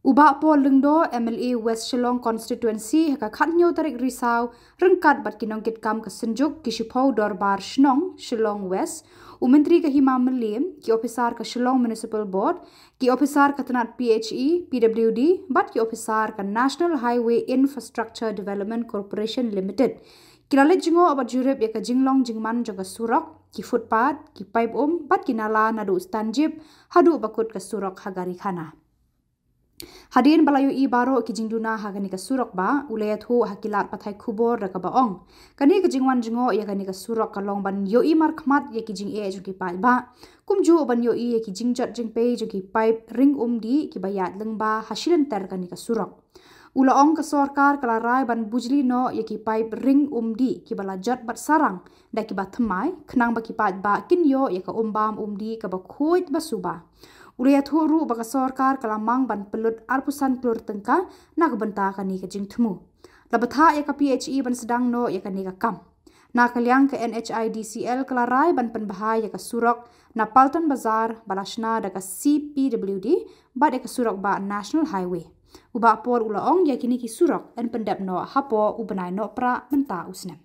Uba Paul Lungdo MLA West Shillong constituency haka khatnyo tarik risau rengkat bat kinongkit kam ke senjuk ki Shipau Dorbar Shnong Shillong West Menteri ke Hima Mylliem ki Ophisar ke Shillong Municipal Board ki Ophisar ke Tenat PHE PWD bat ki Ophisar ke National Highway Infrastructure Development Corporation Limited Kilalet Jngoh abat jurep ya ke Jinglong Jingman jaga Surok ki footpath ki pipe bat ki nala nadu stanjip hadu bakut ke Surok Hagarikhana. Hadirin balayu I baro ki jingduna hagani ka Surok ba ulayat hu hakilat pathai Khubor raka baong kani ka jingwan Jngoh ya kani ka Surok kalong ban yo I markhmat ya ki jing e ju ki pai ba kumju ban yo I ya ki jingjat jingpe ju ki pipe ring di ki bayat lengba hasilan ter kani ka Surok ulaong ka sarkar kalarai ban bujli no ya ki pipe ring di ki balajat bat sarang da ki batmai khnang ba ki pat ba kin yo ya ka umbam di ka ba khoit ba suba Ulayat huru baka sarkar kalamang ban pelut arpusan klur tengka nak benta kani ka jingtmu. Labatha ya ka PHE ban sedang no ya kani ka kam. Na kaliang ke NEHU kalarai ban penbahai ya ka Surok na Palton Bazar balashna da ka CPWD bat ya ka Surok ba National Highway. Uba por ulaong ya kini ki Surok en pendap no hapo ubenai no pra menta usnem.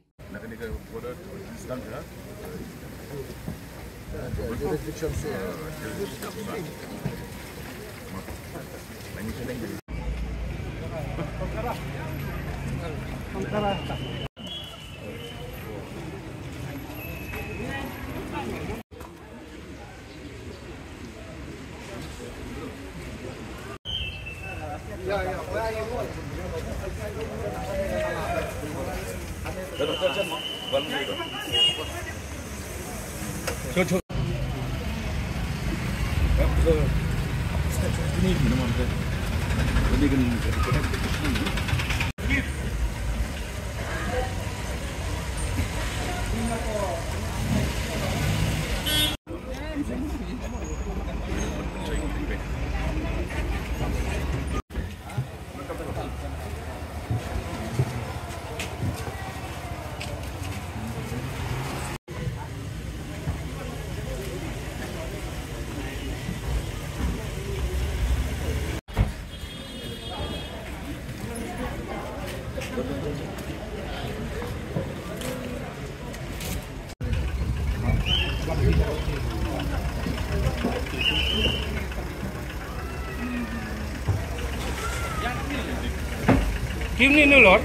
Give me no lot.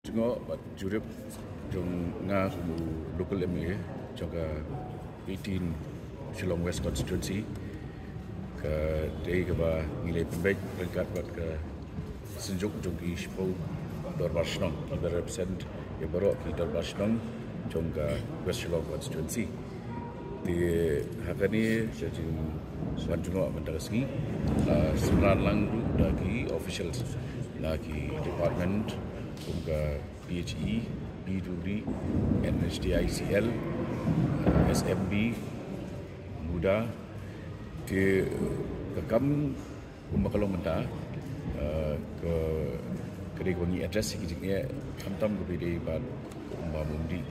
Jngoh bat jurep jong nga local MA jaga 18 Shillong West constituency ke day ke ba nilai pembaik rengkat bat ke senjuk jong ki Shipau Dorbar Shnong ki represent ya baru ki Dorbar Shnong jong ke West Shillong constituency di hakani jadi wan Jngoh mendaresgi sembilan lang lagi officials lagi department juga PHE, PWD, NEHCL, SMB, muda ke kam kumbakalong menta ke kedai wangi address sikitnya kamtam ke bidai bat kumba mundi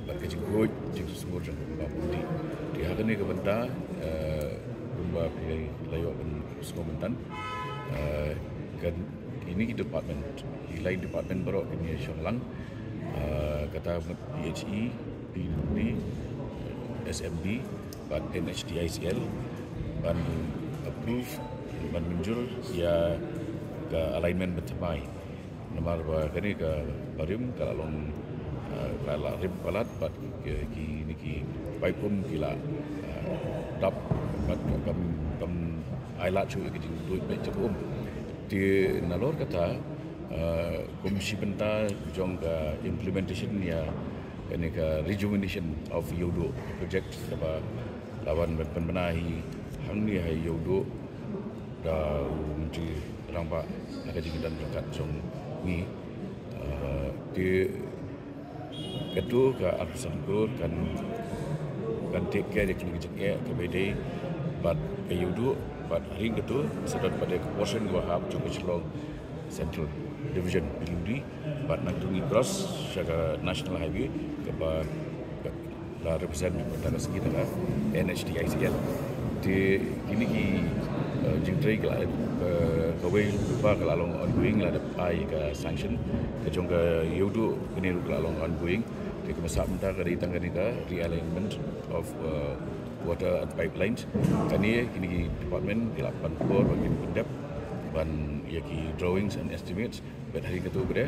bat ke Jngoh jeng semua jeng kumba mundi di hari ni ke benda kumba pilih layak dan semua mentan kan ini department lain department baru ini Shillong kata PHE, PWD, SMB, ban NEHCL, ban approve, ban muncul ya ke alignment bertemai. Nomor kini ke barim kalau rim balat bat ki pipe kila dap bat kam ailat cuy ke duit baik cukup di nalor kata komisi benta jong ka implementation ya ini ka rejuvenation of Yodo project kaba lawan berpenahi hang ni hai Yodo da menteri rampak nak dan dekat jong ni di kedua ke Ophisar kan take care dia kena jaga kepada but kayu dua but hari kedua sedang pada portion gua hab juga Shillong Central Division Mylliem but nak tungi cross secara national highway kepada la represent pada sekitar NEHU di kini ki jingtrai ke kawai lupa ke lalong ongoing la dapat ke sanction ke jongga yudu kini lalong ongoing di kemasak mentah ke ditang ke realignment of water and pipelines kini kini department di lapan Khubor bagi pendap dan yaki drawings and estimates pada hari ketua pada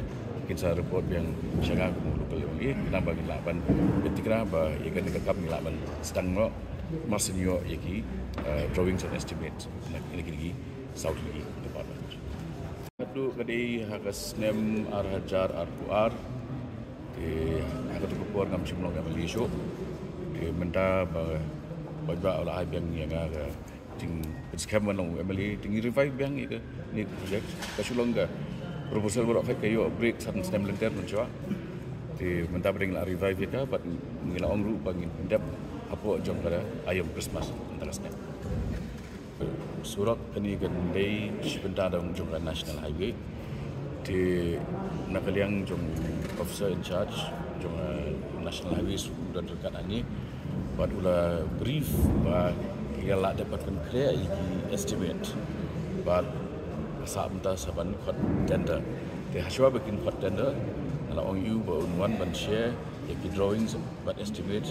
kita report yang sangat lokal ini kita bagi lapan ketika apa ia kena kekap ni lapan sedang no masinyo yaki drawings and estimates nak ini South lagi department. Kadu kadi hakas nem arhajar arpuar di hakat Khubor ngam Shillong ngam Malaysia di menta ba olah yang aga ting skam long emily ting revive yang ini ni project ka Shillong ga proposal berok kayo break satu stem lenter mencoba di menta bring la revive kita pat ngila ongru bangin pendap apa jom pada ayam Christmas antara stem Surok kini gendai sebentar dalam jumlah national highway di nakaliang jom officer in charge jom national highway dan dekat ini buat ulah brief bah ialah dapatkan clear estimate buat saat mentah saban kot tender di hasil bikin kot tender kalau orang you berunwan dan share yaki drawings buat estimate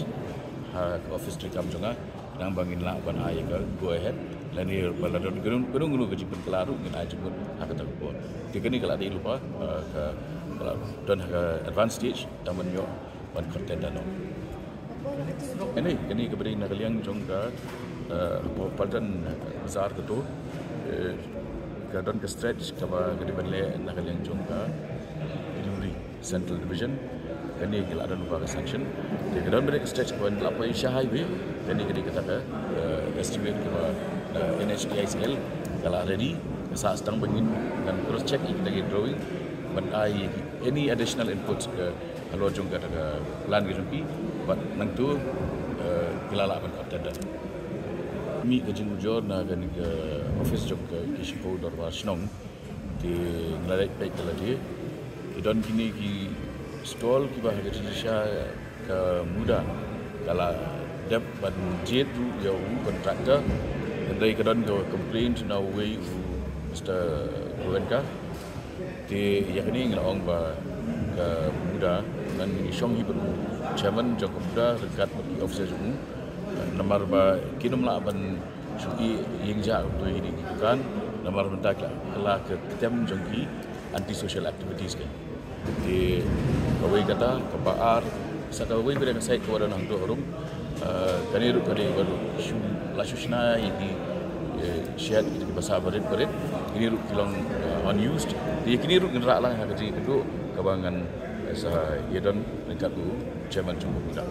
office trikam jonga nang bangin la ban ayah go ahead lani baladon gunung kejipan kelaru ngin aja pun hak Khubor dikini kalau ada lupa dan advance stage taman yo ban content dan ini kepada nakaliang jongka paltan besar tu kadon ke stretch kaba gede le nakaliang jongka Mylliem Central Division kini kalau ada lupa ke sanction kadon mereka stretch point lapai highway kini kata estimate kaba NEHU kalau ready saat sedang begini dan terus check lagi drawing dan any additional inputs ke kalau jongka ada plan gitu buat nang tu kilalakan konten mi ke Jngoh na kan ke office jong ke Khuborjylla Shillong di ngeladai baik tadi dan kini ki stall ki bah ke ke muda kalau dap ban jet tu jauh kontraktor dari kadang go complain na way Mr. Ruwenka di yang ini ngelong ba ke muda dan Shillong hibu chairman jong muda dekat officer jong nomor ba kinum la ban sui yang ja untuk ini bukan nomor mentak lah ke tem jongki anti social activities ke di kawai kata kepaar sakawai pada saya kepada nang tu harum kani baru la shushna ini share di bahasa barit ini ruk kilang unused di kini ruk ngerak lah haji itu kabangan sa yedan dekat tu chairman jumbo muda